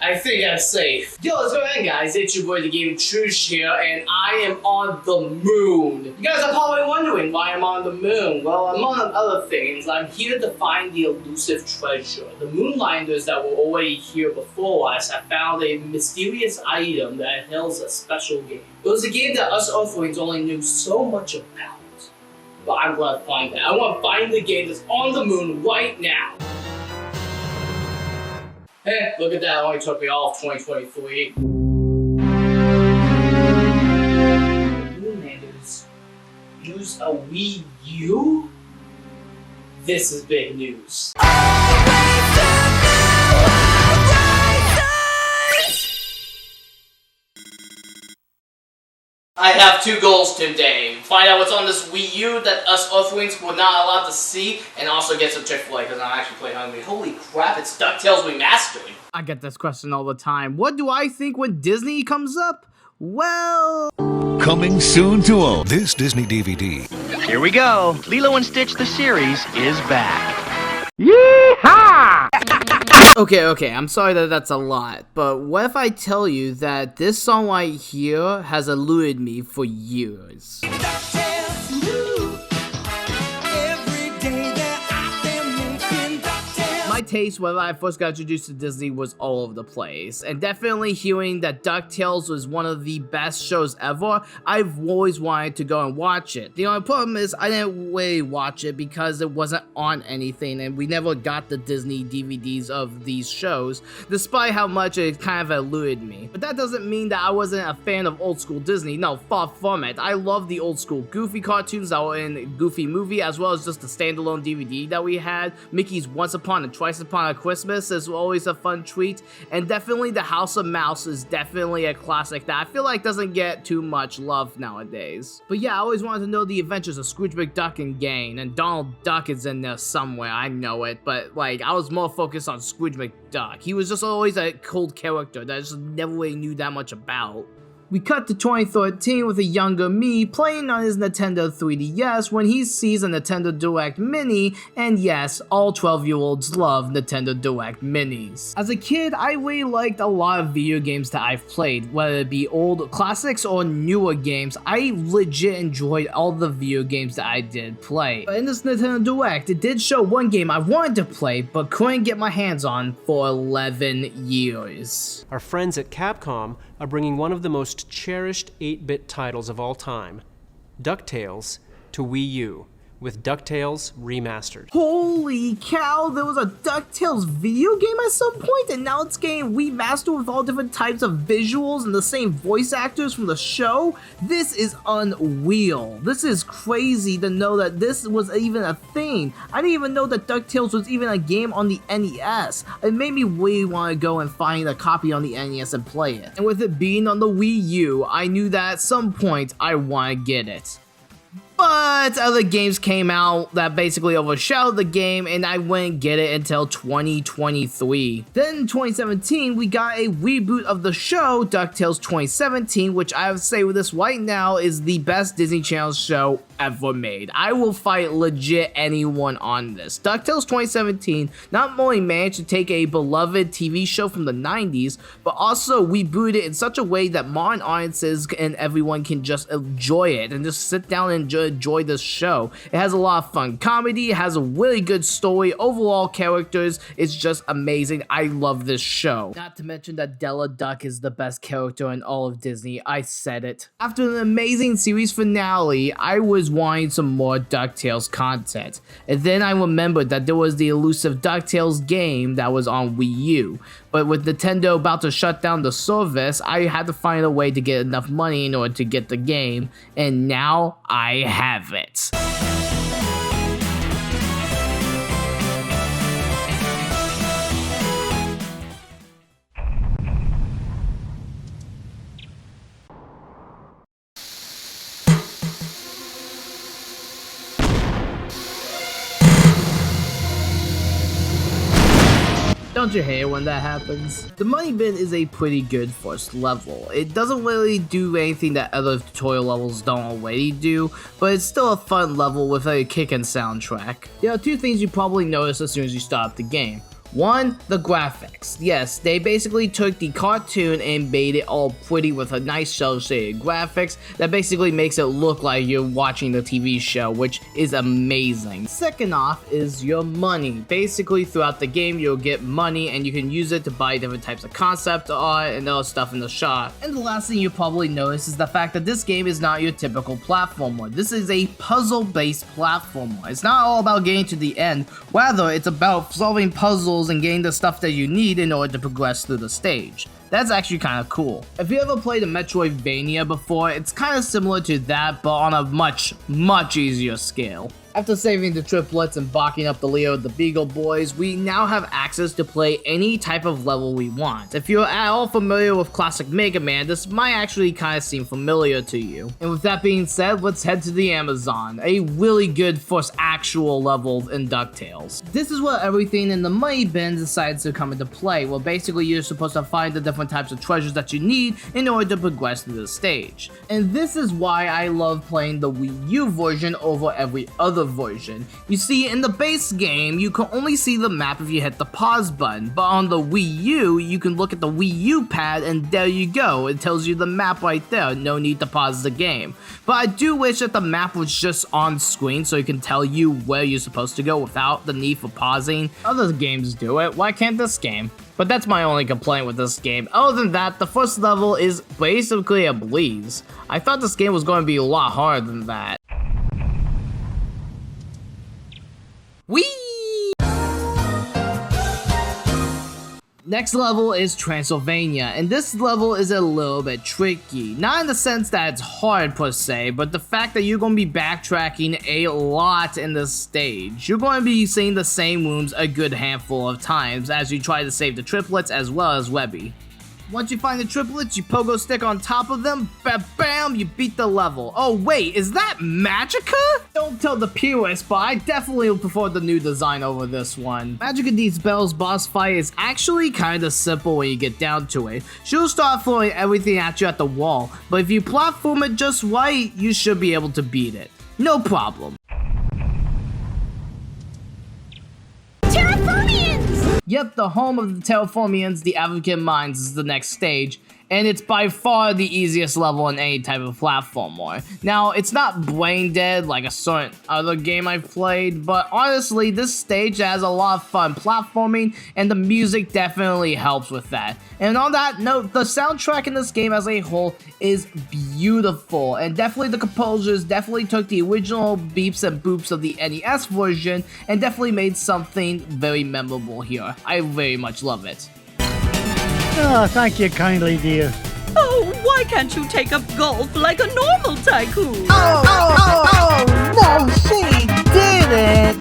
I think I'm safe. Yo, let's go ahead, guys. It's your boy, TheGamingTrouge here, and I am on the moon. You guys are probably wondering why I'm on the moon. Well, among other things, I'm here to find the elusive treasure. The moonlanders that were already here before us have found a mysterious item that holds a special game. It was a game that us Earthlings only knew so much about. But I'm gonna find that. I wanna find the game that's on the moon right now. Hey, look at that, it only took me all of 2023. Moonlanders use a Wii U? This is big news. I have two goals today. Find out what's on this Wii U that us Earthlings were not allowed to see, and also get some Chick-fil-A because I'm actually playing hungry. Holy crap, it's Ducktales Remastered. I get this question all the time. What do I think when Disney comes up? Well... Coming soon to own this Disney DVD. Here we go. Lilo and Stitch the series is back. Yeehaw! Okay, I'm sorry that that's a lot, but what if I tell you that this song right here has eluded me for years? My taste when I first got introduced to Disney was all over the place, and definitely hearing that DuckTales was one of the best shows ever, I've always wanted to go and watch it. The only problem is I didn't really watch it because it wasn't on anything, and we never got the Disney DVDs of these shows, despite how much it kind of eluded me. But that doesn't mean that I wasn't a fan of old school Disney. No, far from it. I love the old school Goofy cartoons that were in Goofy Movie, as well as just the standalone DVD that we had. Mickey's Once Upon a Twice Upon a Christmas is always a fun treat, and definitely the House of Mouse is definitely a classic that I feel like doesn't get too much love nowadays. But yeah, I always wanted to know the adventures of Scrooge McDuck and gang, and Donald Duck is in there somewhere, I know it, but like I was more focused on Scrooge McDuck. He was just always a cold character that I just never really knew that much about. We cut to 2013 with a younger me playing on his Nintendo 3DS when he sees a Nintendo Direct Mini, and yes, all 12-year-olds love Nintendo Direct Minis. As a kid, I really liked a lot of video games that I've played, whether it be old classics or newer games. I legit enjoyed all the video games that I did play. But in this Nintendo Direct, it did show one game I wanted to play but couldn't get my hands on for 11 years. Our friends at Capcom are bringing one of the most cherished 8-bit titles of all time, DuckTales, to Wii U, with DuckTales Remastered. Holy cow, there was a DuckTales video game at some point, and now it's getting remastered with all different types of visuals and the same voice actors from the show? This is unreal. This is crazy to know that this was even a thing. I didn't even know that DuckTales was even a game on the NES. It made me really want to go and find a copy on the NES and play it. And with it being on the Wii U, I knew that at some point I want to get it. But other games came out that basically overshadowed the game, and I wouldn't get it until 2023. Then in 2017, we got a reboot of the show, DuckTales 2017, which I would say with this right now is the best Disney Channel show ever made. I will fight legit anyone on this. DuckTales 2017 not only managed to take a beloved TV show from the 90s, but also reboot it in such a way that modern audiences and everyone can just enjoy it and just sit down and enjoy this show. It has a lot of fun comedy, it has a really good story, overall characters, it's just amazing. I love this show. Not to mention that Della Duck is the best character in all of Disney. I said it. After an amazing series finale, I was wanting some more DuckTales content. And then I remembered that there was the elusive DuckTales game that was on Wii U. But with Nintendo about to shut down the service, I had to find a way to get enough money in order to get the game, and now I have it. Don't you hate it when that happens? The Money Bin is a pretty good first level. It doesn't really do anything that other tutorial levels don't already do, but it's still a fun level with a kickin' soundtrack. There are two things you probably notice as soon as you start up the game. One, the graphics. Yes, they basically took the cartoon and made it all pretty with a nice cel-shaded graphics that basically makes it look like you're watching the TV show, which is amazing. Second off is your money. Basically throughout the game you'll get money and you can use it to buy different types of concept art and other stuff in the shop. And the last thing you probably notice is the fact that this game is not your typical platformer. This is a puzzle-based platformer. It's not all about getting to the end, rather it's about solving puzzles and getting the stuff that you need in order to progress through the stage. That's actually kind of cool. If you ever played a Metroidvania before, it's kind of similar to that, but on a much easier scale. After saving the triplets and barking up the Leo of the Beagle Boys, we now have access to play any type of level we want. If you're at all familiar with classic Mega Man, this might actually kind of seem familiar to you. And with that being said, let's head to the Amazon, a really good first actual level in Ducktales. This is where everything in the money bin decides to come into play, where basically you're supposed to find the different types of treasures that you need in order to progress through the stage. And this is why I love playing the Wii U version over every other version. You see, in the base game, you can only see the map if you hit the pause button, but on the Wii U, you can look at the Wii U pad and there you go, it tells you the map right there, no need to pause the game. But I do wish that the map was just on screen so it can tell you where you're supposed to go without the need for pausing. Other games do it, why can't this game? But that's my only complaint with this game. Other than that, the first level is basically a breeze. I thought this game was going to be a lot harder than that. Whee! Next level is Transylvania, and this level is a little bit tricky. Not in the sense that it's hard per se, but the fact that you're going to be backtracking a lot in this stage. You're going to be seeing the same rooms a good handful of times as you try to save the triplets as well as Webby. Once you find the triplets, you pogo stick on top of them, bam, you beat the level. Oh wait, is that Magica? Don't tell the purists, but I definitely prefer the new design over this one. Magica Needs Bell's boss fight is actually kinda simple when you get down to it. She'll start throwing everything at you at the wall, but if you platform it just right, you should be able to beat it. No problem. Yep, the home of the Terraformians, the Advocate Mines, is the next stage, and it's by far the easiest level in any type of platformer. Now, it's not brain dead like a certain other game I've played, but honestly, this stage has a lot of fun platforming, and the music definitely helps with that. And on that note, the soundtrack in this game as a whole is beautiful, and definitely the composers definitely took the original beeps and boops of the NES version and definitely made something very memorable here. I very much love it. Oh, thank you kindly, dear. Oh, why can't you take up golf like a normal tycoon? No, she didn't!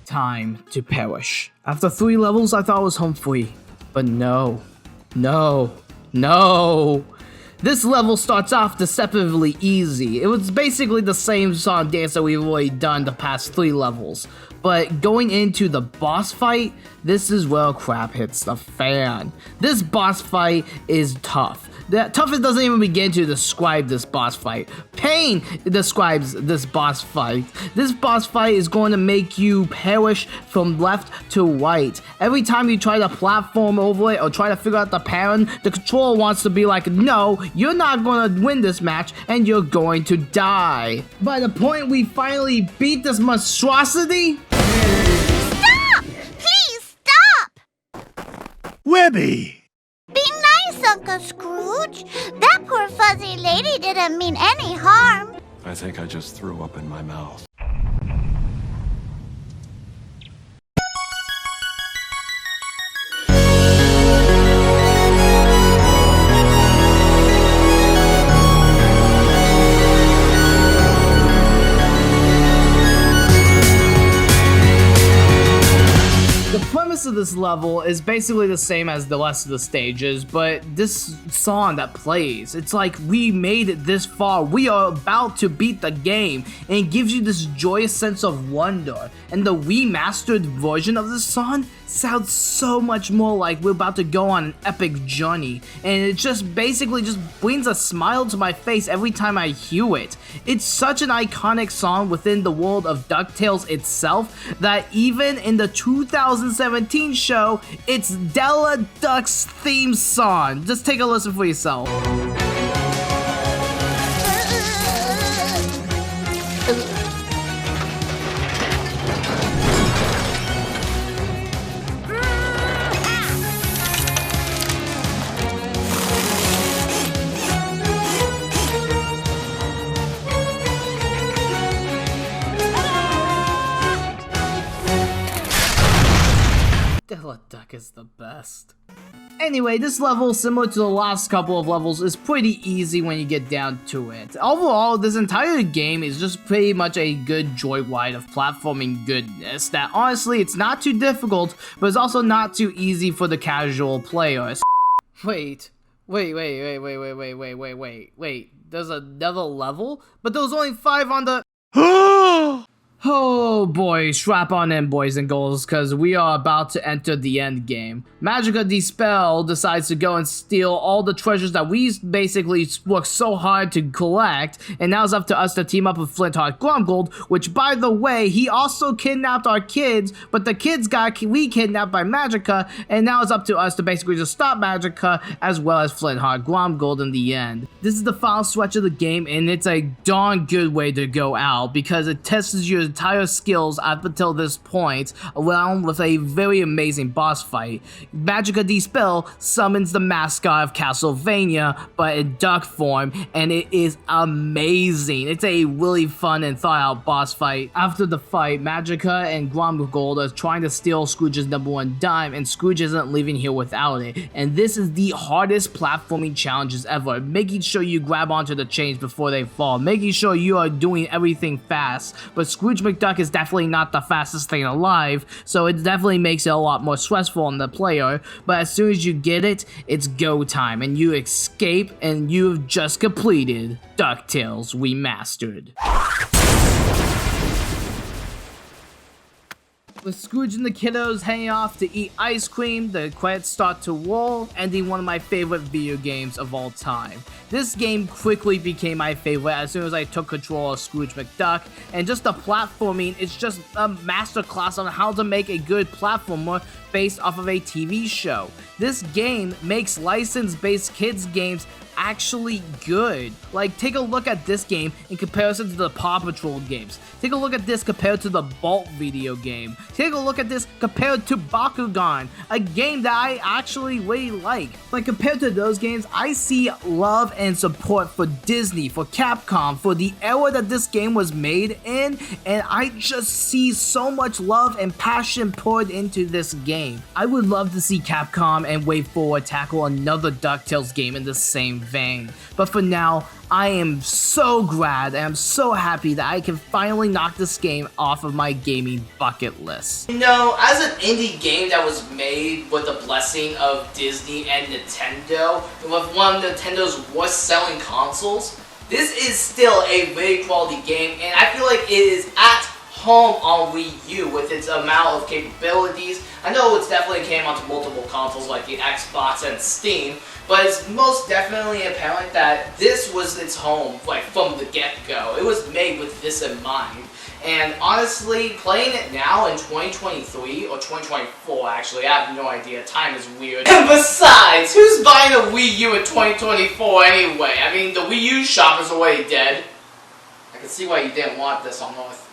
Time to perish. After 3 levels, I thought I was home free. But no. This level starts off deceptively easy. It was basically the same song and dance that we've already done the past 3 levels. But going into the boss fight, this is where crap hits the fan. This boss fight is tough. Toughest doesn't even begin to describe this boss fight. Pain describes this boss fight. This boss fight is going to make you perish from left to right. Every time you try to platform over it or try to figure out the pattern, the controller wants to be like, no, you're not going to win this match and you're going to die. By the point we finally beat this monstrosity... Stop! Please stop! Webby! Be nice, Uncle Scrooge. That poor fuzzy lady didn't mean any harm. I think I just threw up in my mouth. Of this level is basically the same as the rest of the stages, but this song that plays, it's like we made it this far, we are about to beat the game, and it gives you this joyous sense of wonder. And the remastered version of this song sounds so much more like we're about to go on an epic journey, and it just basically just brings a smile to my face every time I hear it. It's such an iconic song within the world of DuckTales itself that even in the 2017 show, it's Della Duck's theme song. Just take a listen for yourself. Della Duck is the best. Anyway, this level, similar to the last couple of levels, is pretty easy when you get down to it. Overall, this entire game is just pretty much a good joyride of platforming goodness that honestly, it's not too difficult, but it's also not too easy for the casual players. Wait, there's another level? But there was only 5 on the... Oh boy, strap on in, boys and girls, because we are about to enter the end game. Magica Dispel decides to go and steal all the treasures that we basically worked so hard to collect, and now it's up to us to team up with Flintheart Glomgold, which, by the way, he also kidnapped our kids, but the kids got kidnapped by Magica, and now it's up to us to basically just stop Magica as well as Flintheart Glomgold in the end. This is the final stretch of the game, and it's a darn good way to go out because it tests your entire skills up until this point, along with a very amazing boss fight. Magica Dispel summons the mascot of Castlevania, but in duck form, and it is amazing. It's a really fun and thought-out boss fight. After the fight, Magica and Glomgold are trying to steal Scrooge's #1 dime, and Scrooge isn't leaving here without it. And this is the hardest platforming challenges ever, making sure you grab onto the chains before they fall, making sure you are doing everything fast. But Scrooge McDuck is definitely not the fastest thing alive, so it definitely makes it a lot more stressful on the player, but as soon as you get it, it's go time, and you escape, and you've just completed DuckTales Remastered. With Scrooge and the kiddos hanging off to eat ice cream, the credits start to roll, ending one of my favorite video games of all time. This game quickly became my favorite as soon as I took control of Scrooge McDuck, and just the platforming, it's just a masterclass on how to make a good platformer based off of a TV show. This game makes license-based kids games actually good. Like, take a look at this game in comparison to the Paw Patrol games. Take a look at this compared to the Bolt video game. Take a look at this compared to Bakugan, a game that I actually really like. Like, compared to those games, I see love and support for Disney, for Capcom, for the era that this game was made in, and I just see so much love and passion poured into this game. I would love to see Capcom and WayForward tackle another DuckTales game in the same vein, but for now, I am so glad and I'm so happy that I can finally knock this game off of my gaming bucket list. You know, as an indie game that was made with the blessing of Disney and Nintendo, with one of Nintendo's worst selling consoles, this is still a very quality game, and I feel like it is at home on Wii U with its amount of capabilities. I know it's definitely came onto multiple consoles like the Xbox and Steam, but it's most definitely apparent that this was its home, like, from the get-go. It was made with this in mind. And honestly, playing it now in 2023, or 2024 actually, I have no idea, time is weird. And besides, who's buying a Wii U in 2024 anyway? I mean, the Wii U shop is already dead. I can see why you didn't want this on Earth.